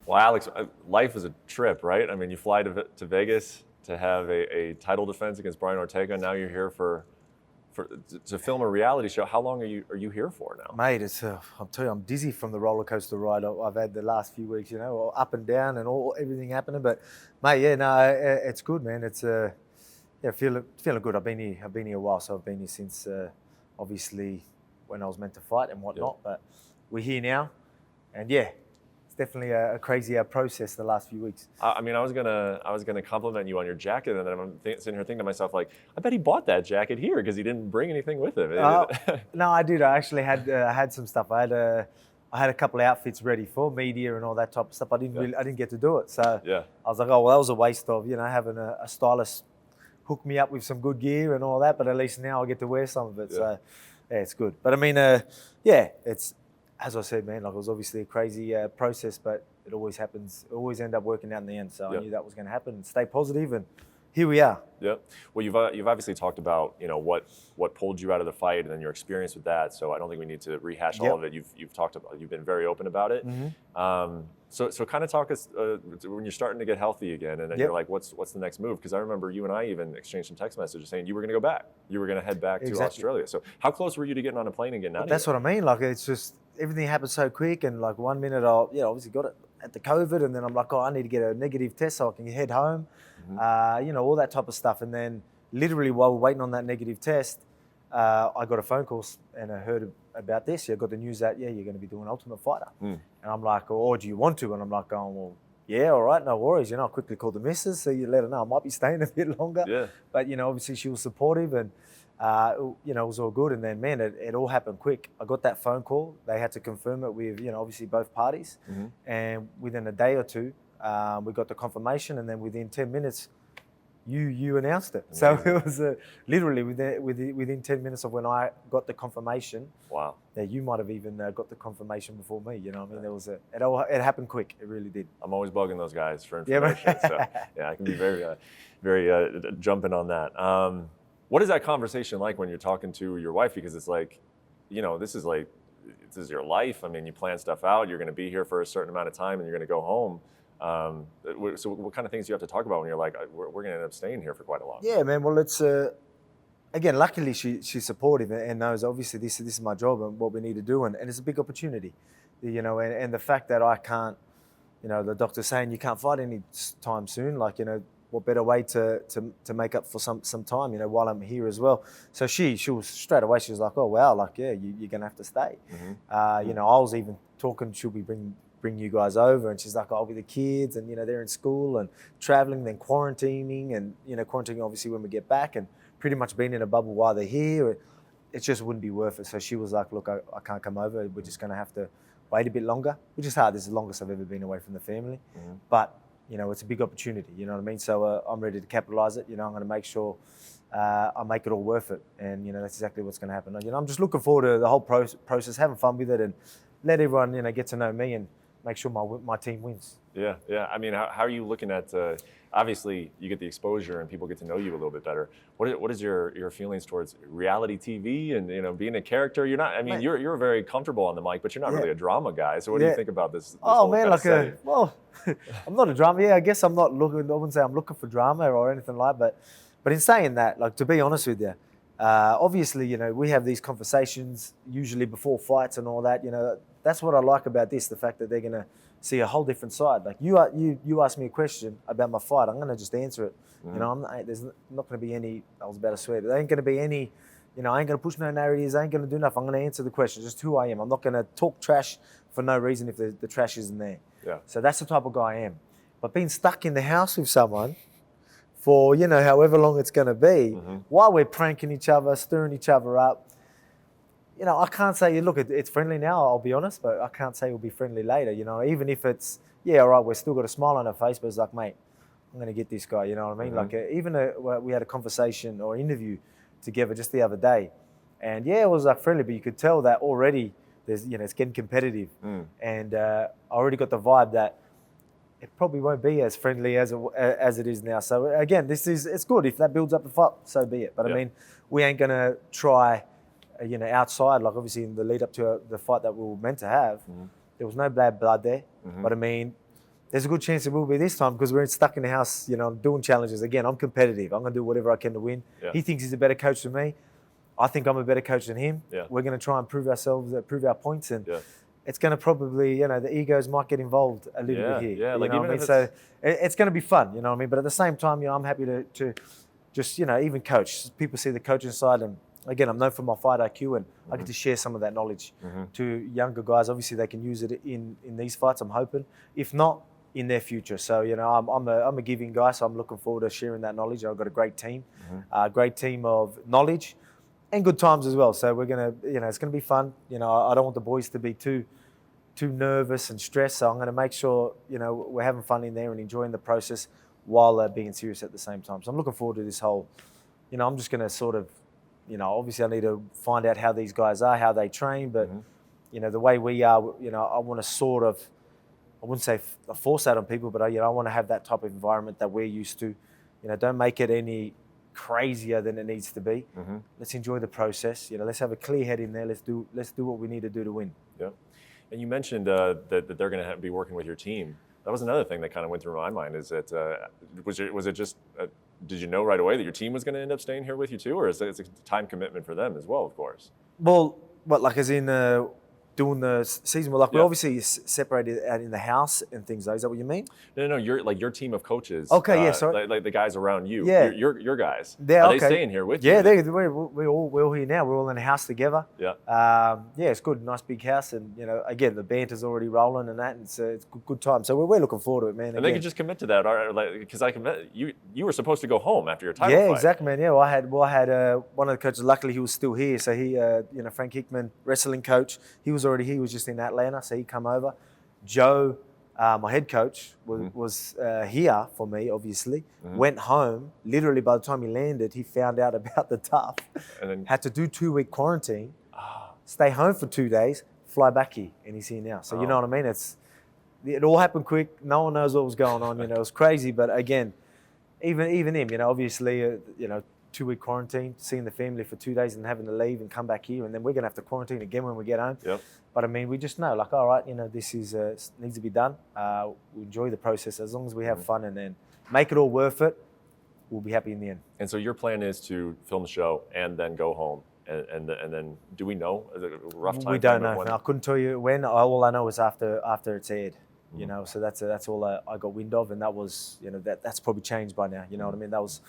Well, Alex, life is a trip, right? I mean, you fly to Vegas to have a title defense against Brian Ortega. Now you're here to film a reality show. How long are you here for now? Mate, I'm telling you, I'm dizzy from the roller coaster ride I've had the last few weeks. You know, up and down and everything happening. But mate, yeah, no, it's good, man. It's feeling good. I've been here a while, so I've been here since obviously when I was meant to fight and whatnot. Yeah. But we're here now, and yeah. Definitely a crazy process the last few weeks. I mean, I was gonna compliment you on your jacket, and then I'm sitting here thinking to myself, like, I bet he bought that jacket here because he didn't bring anything with him. No, I did. I actually had some stuff. I had a couple of outfits ready for media and all that type of stuff. I didn't get to do it. So yeah. I was like, oh well, that was a waste of having a stylist hook me up with some good gear and all that. But at least now I get to wear some of it. Yeah. So yeah, it's good. But I mean, it's. As I said, man, like it was obviously a crazy process, but it always happens. It always end up working out in the end. So I knew that was going to happen. And stay positive, and here we are. Yeah. Well, you've obviously talked about what pulled you out of the fight and then your experience with that. So I don't think we need to rehash all of it. You've talked about. You've been very open about it. Mm-hmm. So kind of talk us when you're starting to get healthy again, and then you're like, what's the next move? Because I remember you and I even exchanged some text messages saying you were going to go back. You were going to head back to Australia. So how close were you to getting on a plane and getting out of here? That's what I mean. Like it's just. Everything happened so quick, and like 1 minute I obviously got it at the COVID, and then I'm like, oh, I need to get a negative test so I can head home, all that type of stuff. And then literally while we're waiting on that negative test, I got a phone call and I heard about this. I got the news that, you're going to be doing Ultimate Fighter. And I'm like, oh, do you want to? And I'm like, oh, well, yeah, all right, no worries. I quickly called the missus, so you let her know I might be staying a bit longer. Yeah. But, obviously she was supportive and, it was all good. And then, man, it all happened quick. I got that phone call. They had to confirm it with, obviously both parties. Mm-hmm. And within a day or two, we got the confirmation. And then within 10 minutes, you announced it. So it was literally within 10 minutes of when I got the confirmation. Wow. That you might have even got the confirmation before me. You know what I mean? There was it happened quick. It really did. I'm always bugging those guys for information. So yeah, I can be very jumping on that. What is that conversation like when you're talking to your wife? Because it's like, this is your life. I mean, you plan stuff out. You're going to be here for a certain amount of time, and you're going to go home. So what kind of things do you have to talk about when you're like, we're going to end up staying here for quite a while? Yeah, man. Well, it's again, luckily she's supportive and knows obviously this is my job and what we need to do, and it's a big opportunity, and the fact that I can't, the doctor's saying you can't fight any time soon, like what better way to make up for some time, while I'm here as well. So she was straight away, she was like, oh wow, like yeah, you're gonna have to stay. Mm-hmm. I was even talking, should we bring you guys over? And she's like, I'll be the kids, and they're in school and traveling, then quarantining, and quarantining obviously when we get back, and pretty much being in a bubble while they're here, it just wouldn't be worth it. So she was like, look, I can't come over. We're just gonna have to wait a bit longer, which is hard. This is the longest I've ever been away from the family. Mm-hmm. But it's a big opportunity, you know what I mean? So I'm ready to capitalize it. I'm going to make sure I make it all worth it. And, that's exactly what's going to happen. I'm just looking forward to the whole process, having fun with it, and let everyone, get to know me and make sure my team wins. Yeah. I mean, how are you looking at, obviously you get the exposure and people get to know you a little bit better. What is your feelings towards reality TV and, being a character? You're not, I mean, you're very comfortable on the mic, but you're not really a drama guy. So what do you think about this oh man, I'm not a drama. Yeah, I guess I'm not looking, I wouldn't say I'm looking for drama or anything like that. But in saying that, like, to be honest with you, obviously, we have these conversations usually before fights and all that. That's what I like about this, the fact that they're going to see a whole different side. Like you asked me a question about my fight, I'm going to just answer it. Mm. There's not going to be any, I was about to swear, but there ain't going to be any, I ain't going to push no narratives, I ain't going to do nothing. I'm going to answer the question, just who I am. I'm not going to talk trash for no reason if the trash isn't there. Yeah. So that's the type of guy I am. But being stuck in the house with someone for, however long it's going to be, while we're pranking each other, stirring each other up, I can't say, look, it's friendly now, I'll be honest, but I can't say it'll be friendly later, even if it's, all right, we're still got a smile on our face, but it's like, mate, I'm going to get this guy, you know what I mean? Mm-hmm. Like, we had a conversation or interview together just the other day, and it was like friendly, but you could tell that already there's, it's getting competitive. Mm. And I already got the vibe that it probably won't be as friendly as it is now. So again, it's good. If that builds up the fight, so be it. But I mean, we ain't going to try, outside, like obviously in the lead up to the fight that we were meant to have, there was no bad blood there. Mm-hmm. But I mean, there's a good chance it will be this time because we're stuck in the house, doing challenges. Again, I'm competitive. I'm going to do whatever I can to win. Yeah. He thinks he's a better coach than me. I think I'm a better coach than him. Yeah. We're going to try and prove ourselves, prove our points, and Yeah. it's going to probably, the egos might get involved a little bit here. Yeah, like even if So it's going to be fun, you know what I mean? But at the same time, I'm happy to just, even coach. People see the coaching side, and again, I'm known for my fight IQ, and I get to share some of that knowledge to younger guys. Obviously, they can use it in these fights, I'm hoping. If not, in their future. So, I'm a giving guy, so I'm looking forward to sharing that knowledge. I've got a great team, a great team of knowledge and good times as well. So we're going to, it's going to be fun. I don't want the boys to be too nervous and stressed. So I'm going to make sure, we're having fun in there and enjoying the process while being serious at the same time. So I'm looking forward to this whole, I'm just going to sort of, obviously I need to find out how these guys are, how they train, but, the way we are, I want to sort of, I wouldn't say force that on people, but I want to have that type of environment that we're used to. Don't make it any crazier than it needs to be. Let's enjoy the process. Let's have a clear head in there. Let's do what we need to do to win. Yeah. And you mentioned that they're going to be working with your team. That was another thing that kind of went through my mind. Is that was it just? Did you know right away that your team was going to end up staying here with you too, or is it a time commitment for them as well? Of course. Well, like as in doing the season, well, like we're obviously separated out in the house and things. Is that what you mean? No. You're like your team of coaches. Okay, yeah, sorry. Like the guys around you. Yeah. Your guys. Yeah, Are they staying here with you? Yeah, we're all here now. We're all in a house together. Yeah. It's good, nice big house, and again the banter's already rolling and that, and it's a good time. So we're looking forward to it, man. And they can just commit to that, because I can. You were supposed to go home after your title fight. Yeah, exactly, man. Yeah, well, I had one of the coaches. Luckily, he was still here, so he, Frank Hickman, wrestling coach. He was already here. He was just in Atlanta, so he come over. Joe, my head coach, was here for me, obviously. Went home. Literally, by the time he landed, he found out about the tough. And then had to do 2-week quarantine, stay home for 2 days, fly back here, and he's here now. So you know what I mean? It all happened quick. No one knows what was going on. It was crazy. But again, even him, obviously, 2-week quarantine, seeing the family for 2 days and having to leave and come back here, and then we're gonna have to quarantine again when we get home. Yep. But I mean, we just know, like, all right, this is needs to be done. We enjoy the process as long as we have fun and then make it all worth it. We'll be happy in the end. And so your plan is to film the show and then go home, and then do we know a rough time? We don't know. I couldn't tell you when. All I know is after it's aired. So that's all I got wind of, and that was that's probably changed by now. You know what I mean? That was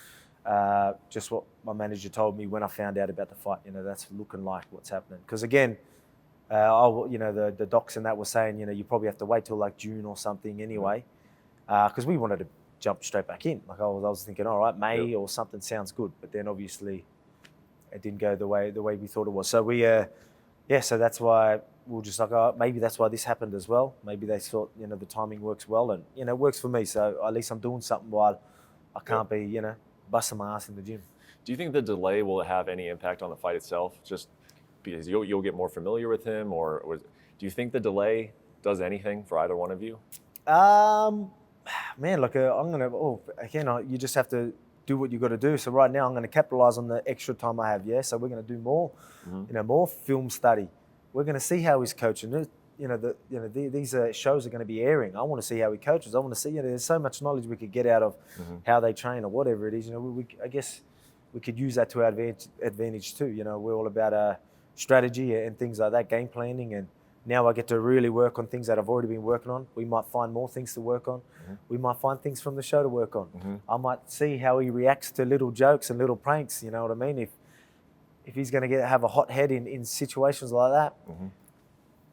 just what my manager told me when I found out about the fight. That's looking like what's happening. Because again, the docs and that were saying, you probably have to wait till like June or something anyway, because we wanted to jump straight back in. Like I was thinking, all right, May or something sounds good, but then obviously it didn't go the way we thought it was. So so that's why we were just like, oh, maybe that's why this happened as well. Maybe they thought, the timing works well, and it works for me. So at least I'm doing something while I can't be, busting my ass in the gym. Do you think the delay will have any impact on the fight itself? Just because you'll get more familiar with him, or do you think the delay does anything for either one of you? Man, look, you just have to do what you got to do. So right now, I'm going to capitalize on the extra time I have. Yeah, so we're going to do more, more film study. We're going to see how he's coaching. These shows are going to be airing. I want to see how he coaches. I want to see. There's so much knowledge we could get out of how they train or whatever it is. I guess we could use that to our advantage too. We're all about strategy and things like that, game planning, and now I get to really work on things that I've already been working on. We might find more things to work on. We might find things from the show to work on. I might see how he reacts to little jokes and little pranks. You know what I mean? If he's going to have a hot head in situations like that.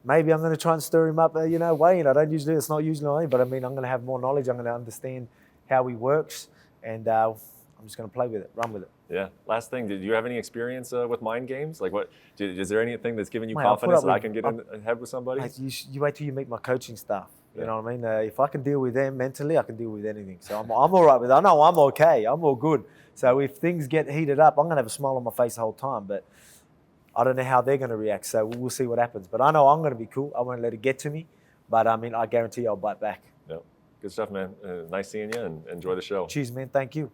Maybe I'm going to try and stir him up, way. It's not usually me, but I mean, I'm going to have more knowledge. I'm going to understand how he works, and I'm just going to play with it, run with it. Yeah. Last thing, did you have any experience with mind games? Like, is there anything that's giving you confidence that I can get ahead with somebody? Mate, you wait till you meet my coaching staff. You know what I mean? If I can deal with them mentally, I can deal with anything. So I'm all right with it. I know I'm okay. I'm all good. So if things get heated up, I'm going to have a smile on my face the whole time, but I don't know how they're going to react, so we'll see what happens. But I know I'm going to be cool. I won't let it get to me. But, I guarantee I'll bite back. Yep. Good stuff, man. Nice seeing you, and enjoy the show. Cheers, man. Thank you.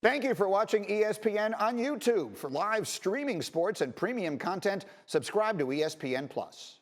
Thank you for watching ESPN on YouTube. For live streaming sports and premium content, subscribe to ESPN+.